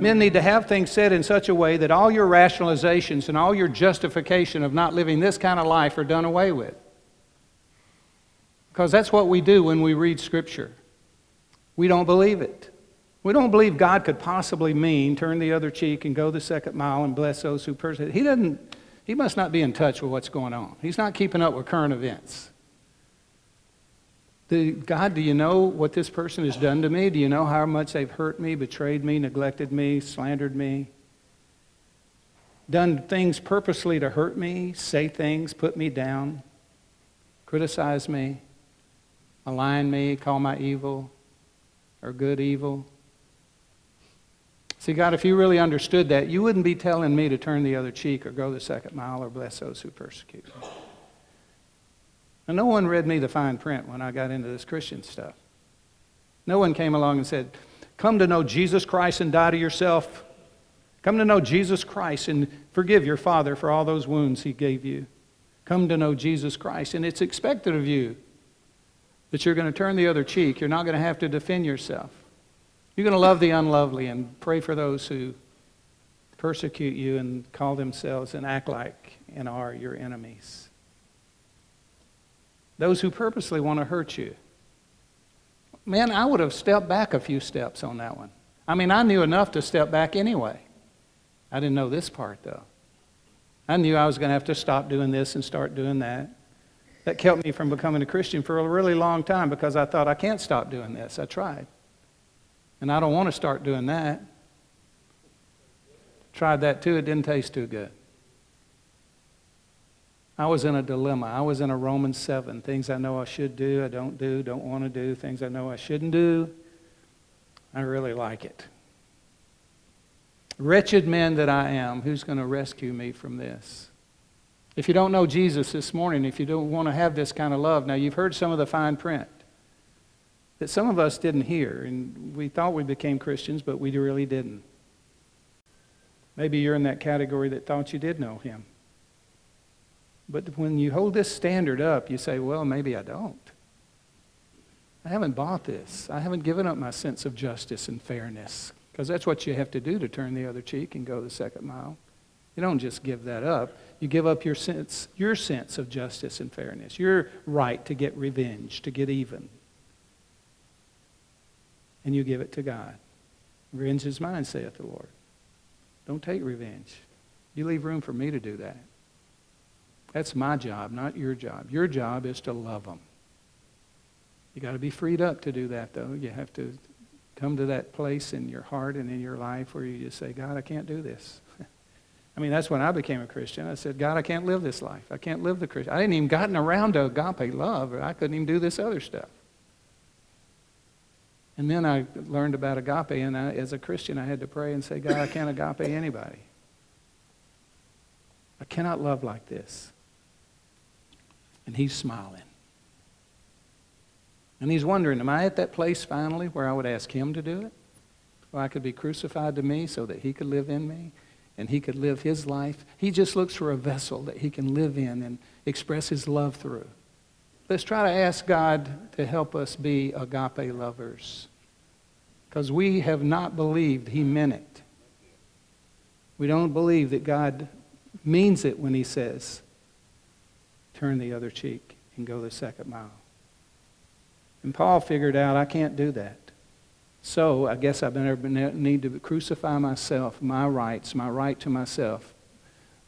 Men need to have things said in such a way that all your rationalizations and all your justification of not living this kind of life are done away with. Because that's what we do when we read Scripture. We don't believe it. We don't believe God could possibly mean turn the other cheek and go the second mile and bless those who persecute. He must not be in touch with what's going on. He's not keeping up with current events. God, do you know what this person has done to me? Do you know how much they've hurt me, betrayed me, neglected me, slandered me? Done things purposely to hurt me, say things, put me down, criticize me, malign me, call my evil or good evil. See, God, if you really understood that, you wouldn't be telling me to turn the other cheek or go the second mile or bless those who persecute me. Now, no one read me the fine print when I got into this Christian stuff. No one came along and said, come to know Jesus Christ and die to yourself. Come to know Jesus Christ and forgive your father for all those wounds he gave you. Come to know Jesus Christ. And it's expected of you that you're going to turn the other cheek. You're not going to have to defend yourself. You're going to love the unlovely and pray for those who persecute you and call themselves and act like and are your enemies. Those who purposely want to hurt you. Man, I would have stepped back a few steps on that one. I mean, I knew enough to step back anyway. I didn't know this part, though. I knew I was going to have to stop doing this and start doing that. That kept me from becoming a Christian for a really long time because I thought, I can't stop doing this. I tried. And I don't want to start doing that. Tried that too. It didn't taste too good. I was in a dilemma. I was in a Romans 7. Things I know I should do, I don't do, don't want to do. Things I know I shouldn't do. I really like it. Wretched man that I am, who's going to rescue me from this? If you don't know Jesus this morning, if you don't want to have this kind of love, now you've heard some of the fine print that some of us didn't hear, and we thought we became Christians, but we really didn't. Maybe you're in that category that thought you did know him. But when you hold this standard up, you say, well, maybe I don't. I haven't bought this. I haven't given up my sense of justice and fairness, because that's what you have to do to turn the other cheek and go the second mile. You don't just give that up. You give up your sense of justice and fairness, your right to get revenge, to get even. And you give it to God. Revenge is mine, saith the Lord. Don't take revenge. You leave room for me to do that. That's my job, not your job. Your job is to love them. You got to be freed up to do that, though. You have to come to that place in your heart and in your life where you just say, God, I can't do this. I mean, that's when I became a Christian. I said, God, I can't live this life. I can't live the Christian. I hadn't even gotten around to agape love, or I couldn't even do this other stuff. And then I learned about agape, and as a Christian, I had to pray and say, God, I can't agape anybody. I cannot love like this. And he's smiling. And he's wondering, am I at that place finally where I would ask him to do it? Where I could be crucified to me so that he could live in me and he could live his life? He just looks for a vessel that he can live in and express his love through. Let's try to ask God to help us be agape lovers, because we have not believed he meant it. We don't believe that God means it when he says, turn the other cheek and go the second mile. And Paul figured out, I can't do that. So I guess I need to crucify myself, my rights, my right to myself.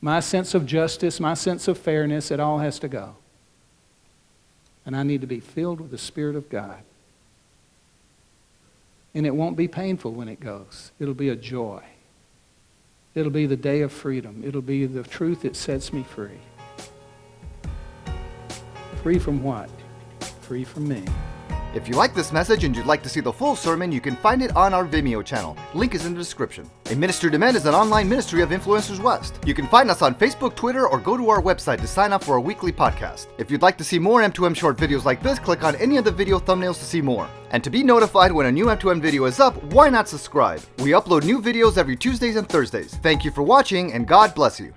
My sense of justice, my sense of fairness, it all has to go. And I need to be filled with the Spirit of God. And it won't be painful when it goes. It'll be a joy. It'll be the day of freedom. It'll be the truth that sets me free. Free from what? Free from me. If you like this message and you'd like to see the full sermon, you can find it on our Vimeo channel. Link is in the description. A Ministry to Men is an online ministry of Influencers West. You can find us on Facebook, Twitter, or go to our website to sign up for our weekly podcast. If you'd like to see more M2M short videos like this, click on any of the video thumbnails to see more. And to be notified when a new M2M video is up, why not subscribe? We upload new videos every Tuesdays and Thursdays. Thank you for watching, and God bless you.